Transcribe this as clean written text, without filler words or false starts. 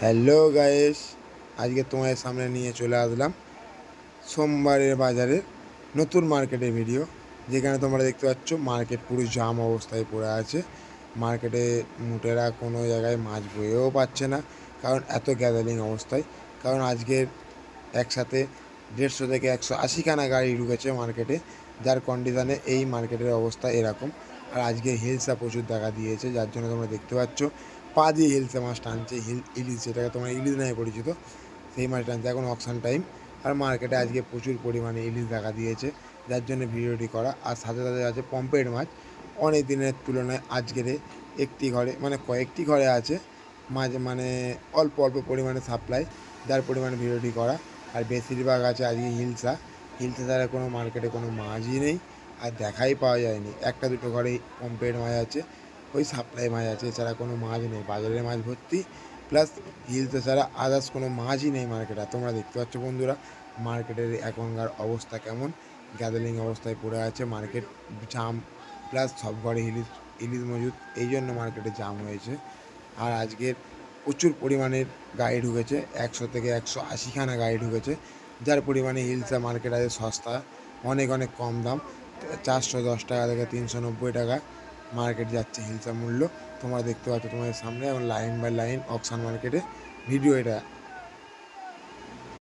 Hello guys, আজকে তোমাদের সামনে নিয়ে চলে আসলাম সোমবারের বাজারের নতুন মার্কেটের ভিডিও। যেখানে তোমরা দেখতে পাচ্ছ মার্কেট পুরো জাম অবস্থায় পড়ে আছে। মার্কেটে মুটেরা কোনো জায়গায় মাছ বয়েও পাচ্ছে না, কারণ এত গ্যাদারিং অবস্থায়। কারণ আজকের একসাথে 150 থেকে 180খানা গাড়ি ঢুকেছে মার্কেটে, যার কন্ডিশানে এই মার্কেটের অবস্থা এরকম। আর আজকে হিলসা প্রচুর দেখা দিয়েছে, যার জন্য তোমরা দেখতে পাচ্ছ পা দিয়ে হিলসা মাছ টানছে। ইলিশ, যেটাকে তোমরা ইলিশ নামে পরিচিত, সেই মাছ টানছে। এখন অকশন টাইম, আর মার্কেটে আজকে প্রচুর পরিমাণে ইলিশ দেখা দিয়েছে, যার জন্য ভিডিওটি করা। আর সাথে সাথে আছে পম্পেট মাছ। অনেক দিনের তুলনায় আজকের একটি ঘরে, মানে কয়েকটি ঘরে আছে মাছ, মানে অল্প অল্প পরিমাণে সাপ্লাই, যার পরিমাণে ভিডিওটি করা। আর বেশিরভাগ আছে আজকে হিলসা। হিলসা ছাড়া কোনো মার্কেটে কোনো মাছই নেই, আর দেখাই পাওয়া যায়নি। একটা দুটো ঘরেই পম্পেট মাছ আছে, ওই সাপ্লাই মাছ আছে, এছাড়া কোনো মাছ নেই। বাজারে মাছ ভর্তি, প্লাস হিলসা ছাড়া আদার্স কোনো মাছই নেই মার্কেটে। তোমরা দেখতে পাচ্ছ বন্ধুরা মার্কেটের এখনকার অবস্থা কেমন। গ্যাদারিং অবস্থায় পড়ে আছে মার্কেট, জাম, প্লাস সব ঘরে ইলিশ ইলিশ মজুদ, এই জন্য মার্কেটে জাম হয়েছে। আর আজকের প্রচুর পরিমাণের গাড়ি ঢুকেছে, 100 থেকে 180খানা গাড়ি ঢুকেছে, যার পরিমাণে হিলসা মার্কেট আছে সস্তা, অনেক অনেক কম দাম। 410 টাকা থেকে 390 টাকা মার্কেট যাচ্ছে হিলসা মূল্য। তোমরা দেখতে পাচ্ছ তোমাদের সামনে এখন লাইন বাই লাইন অকশন মার্কেটে ভিডিও এটা।